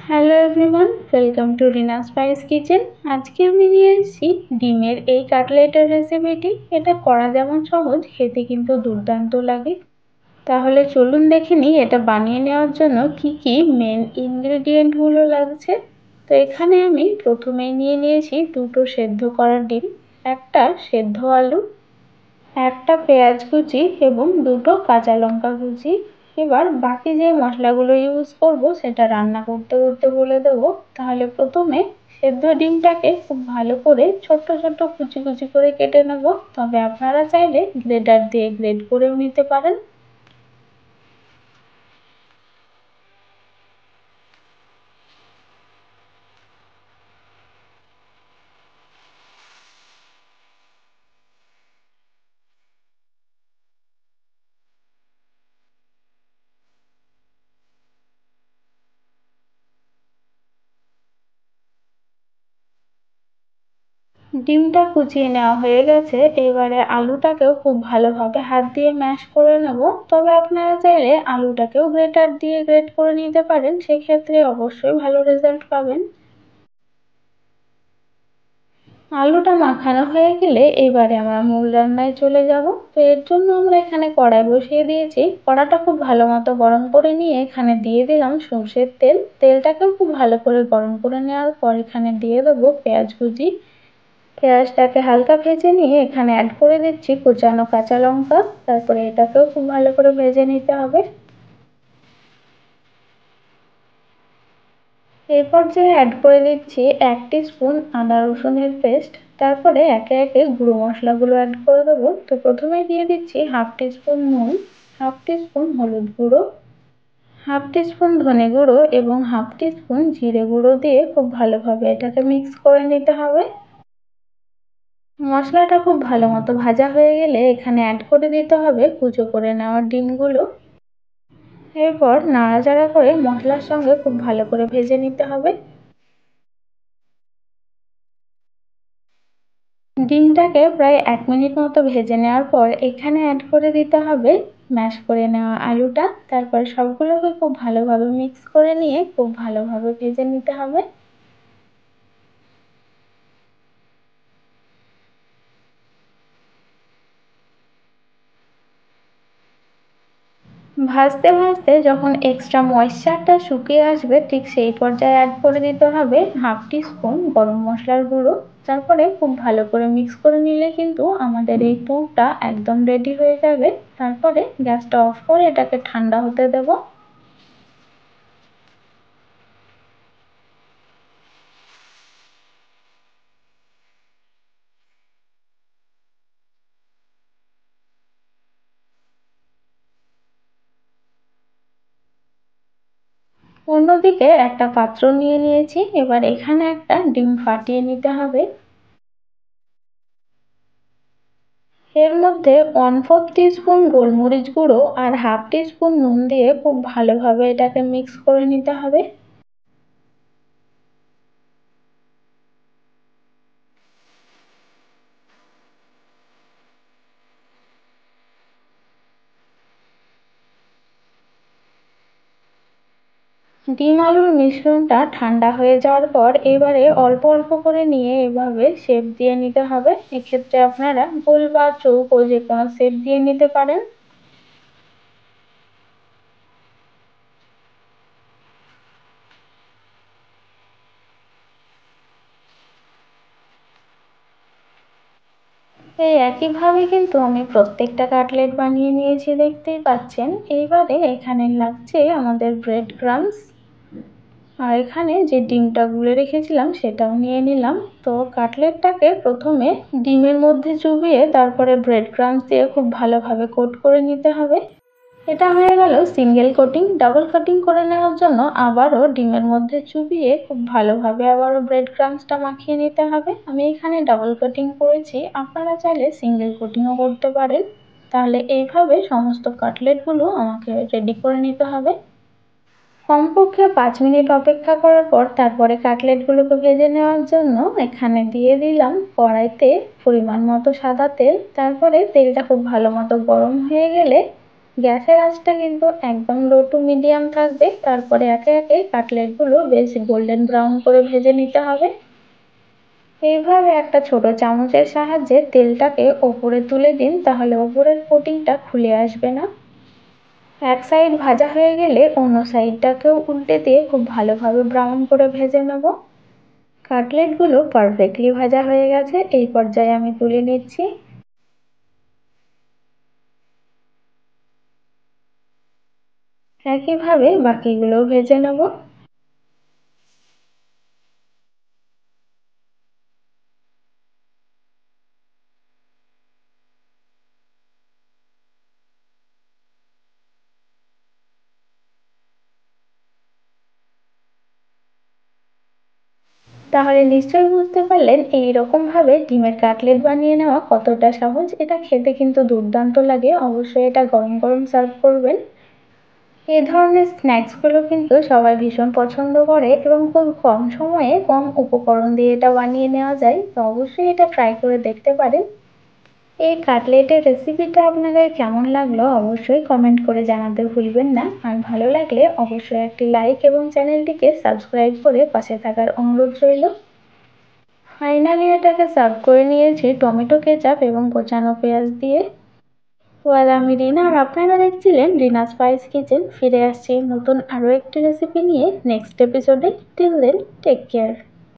Hello everyone, welcome to Rina spice kitchen. আজকে আমি নিয়ে এসেছি ডিমের এই কাটলেটের রেসিপিটি। এটা করা যেমন সহজ, খেতে কিন্তু দুর্দান্ত লাগে। তাহলে চলুন দেখে নিই এটা বানিয়ে নেওয়ার জন্য কি কি মেন ইনগ্রেডিয়েন্টগুলো লাগছে। তো এখানে আমি প্রথমেই নিয়ে নিয়েছি দুটো সেদ্ধ করা ডিম, একটা সেদ্ধ আলু, একটা পেঁয়াজ কুচি এবং দুটো কাঁচা লঙ্কা কুচি। এবার বাকি যে মশলাগুলো ইউজ করব সেটা রান্না করতে করতে বলে দেবো। তাহলে প্রথমে সেদ্ধ ডিমটাকে খুব ভালো করে ছোট্ট ছোট্ট কুচি কুচি করে কেটে নেব। তবে আপনারা চাইলে গ্রেটার দিয়ে গ্রেট করেও নিতে পারেন। ডিমটা কুচিয়ে নেওয়া হয়ে গেছে। এবারে আলুটাকেও খুব ভালোভাবে হাত দিয়ে ম্যাশ করে নেব। তবে আপনারা চাইলে আলুটাকেও গ্রেটার দিয়ে গ্রেট করে নিতে পারেন, সেক্ষেত্রে অবশ্যই ভালো রেজাল্ট পাবেন। আলুটা মাখানো হয়ে গেলে এবারে আমরা মূল রান্নায় চলে যাব। তো এর জন্য আমরা এখানে কড়াই বসিয়ে দিয়েছি। কড়াটা খুব ভালো মতো গরম করে নিয়ে এখানে দিয়ে দিলাম সর্ষের তেল। তেলটাকেও খুব ভালো করে গরম করে নেওয়ার পর এখানে দিয়ে দেবো পেঁয়াজ কুচি। পেঁয়াজটাকে হালকা ভেজে নিয়ে এখানে অ্যাড করে দিচ্ছি কুচানো কাঁচা লঙ্কা। তারপরে এটাকেও খুব ভালো করে ভেজে নিতে হবে। এরপর যে অ্যাড করে দিচ্ছি 1 টিস্পুন আদা রসুনের পেস্ট। তারপরে একে একে গুঁড়ো মশলাগুলো অ্যাড করে দেবো। তো প্রথমে দিয়ে দিচ্ছি 1/2 টিস্পুন নুন, 1/2 টিস্পুন হলুদ গুঁড়ো, 1/2 টিস্পুন ধনে গুঁড়ো এবং 1/2 টিস্পুন জিরে গুঁড়ো দিয়ে খুব ভালোভাবে এটাকে মিক্স করে নিতে হবে। মশলাটা খুব ভালো মতো ভাজা হয়ে গেলে এখানে অ্যাড করে দিতে হবে কুচো করে নেওয়া ডিমগুলো। এরপর নাড়াচাড়া করে মশলার সঙ্গে খুব ভালো করে ভেজে নিতে হবে। ডিমটাকে প্রায় 1 মিনিট মতো ভেজে নেওয়ার পর এখানে অ্যাড করে দিতে হবে ম্যাশ করে নেওয়া আলুটা। তারপর সবগুলোকে খুব ভালোভাবে মিক্স করে নিয়ে খুব ভালোভাবে ভেজে নিতে হবে। ভাজতে ভাজতে যখন এক্সট্রা ময়েশ্চারটা শুকিয়ে আসবে ঠিক সেই পর্যায়ে অ্যাড করে দিতে হবে 1/2 টিস্পুন গরম মশলার গুঁড়ো। তারপরে খুব ভালো করে মিক্স করে নিলে কিন্তু আমাদের এই পুরটা একদম রেডি হয়ে যাবে। তারপরে গ্যাসটা অফ করে এটাকে ঠান্ডা হতে দেবো। অন্যদিকে একটা পাত্র নিয়ে নিয়েছি। এবার এখানে একটা ডিম ফাটিয়ে নিতে হবে। এর মধ্যে 1/4 টিস্পুন গোলমরিচ গুঁড়ো আর 1/2 টিস্পুন নুন দিয়ে খুব ভালোভাবে এটাকে মিক্স করে নিতে হবে। ডিম আলুর মিশ্রণটা ঠান্ডা হয়ে যাওয়ার পর এবারে অল্প অল্প করে নিয়ে এভাবে শেপ দিয়ে নিতে হবে। এক্ষেত্রে আপনারা গোল বা চৌকো যে কোনো শেপ দিয়ে নিতে পারেন। এই একইভাবে কিন্তু আমি প্রত্যেকটা কাটলেট বানিয়ে নিয়েছি, দেখতেই পাচ্ছেন। এইবারে এখানে লাগছে আমাদের ব্রেড ক্রাম্বস, আর এখানে যে ডিমটা গুলে রেখেছিলাম সেটাও নিয়ে নিলাম। তো কাটলেটটাকে প্রথমে ডিমের মধ্যে চুবিয়ে তারপরে ব্রেড ক্রাম্বস দিয়ে খুব ভালোভাবে কোট করে নিতে হবে। এটা হয়ে গেল সিঙ্গেল কোটিং। ডাবল কোটিং করে নেওয়ার জন্য আবারও ডিমের মধ্যে চুবিয়ে খুব ভালোভাবে আবারও ব্রেড ক্রাম্বসটা মাখিয়ে নিতে হবে। আমি এখানে ডাবল কোটিং করেছি, আপনারা চাইলে সিঙ্গেল কোটিংও করতে পারেন। তাহলে এইভাবে সমস্ত কাটলেটগুলো আমাকে রেডি করে নিতে হবে। কমপক্ষে 5 মিনিট অপেক্ষা করার পর তারপরে কাটলেটগুলোকে ভেজে নেওয়ার জন্য এখানে দিয়ে দিলাম কড়াইতে পরিমাণ মতো সাদা তেল। তারপরে তেলটা খুব ভালো মতো গরম হয়ে গেলে গ্যাসের আঁচটা কিন্তু একদম লো টু মিডিয়াম থাকবে। তারপরে একে একে কাটলেটগুলো বেশ গোল্ডেন ব্রাউন করে ভেজে নিতে হবে। এইভাবে একটা ছোট চামচের সাহায্যে তেলটাকে ওপরে তুলে দিন, তাহলে ওপরের কোটিংটা খুলে আসবে না। এক সাইড ভাজা হয়ে গেলে অন্য সাইডটাকেও উল্টে দিয়ে খুব ভালোভাবে ব্রাউন করে ভেজে নেব। কাটলেটগুলো পারফেক্টলি ভাজা হয়ে গেছে, এই পর্যায়ে আমি তুলে নিচ্ছি। একইভাবে বাকিগুলোও ভেজে নেব। তাহলে নিশ্চয়ই বুঝতে পারলেন এইরকম ভাবে ডিমের কাটলেট বানিয়ে নেওয়া কতটা সহজ। এটা খেতে কিন্তু দুর্দান্ত লাগে, অবশ্যই এটা গরম গরম সার্ভ করবেন। এই ধরনের স্ন্যাক্সগুলো কিন্তু সবাই ভীষণ পছন্দ করে এবং খুব কম সময়ে কম উপকরণ দিয়ে এটা বানিয়ে নেওয়া যায়, তো অবশ্যই এটা ট্রাই করে দেখতে পারেন। এই কাটলেটের রেসিপিটা আপনাদের কেমন লাগলো অবশ্যই কমেন্ট করে জানাতে ভুলবেন না। আর ভালো লাগলে অবশ্যই একটি লাইক এবং চ্যানেলটিকে সাবস্ক্রাইব করে পাশে থাকার অনুরোধ রইল। ফাইনালি এটাকে সার্ভ করে নিয়েছি টমেটো কেচাপ এবং কোচানো পেঁয়াজ দিয়ে। তো আর আমি রিনা, আর আপনারা দেখছিলেন রিনা স্পাইস কিচেন। ফিরে আসছি নতুন আরও একটি রেসিপি নিয়ে নেক্সট এপিসোডে। Till then take care.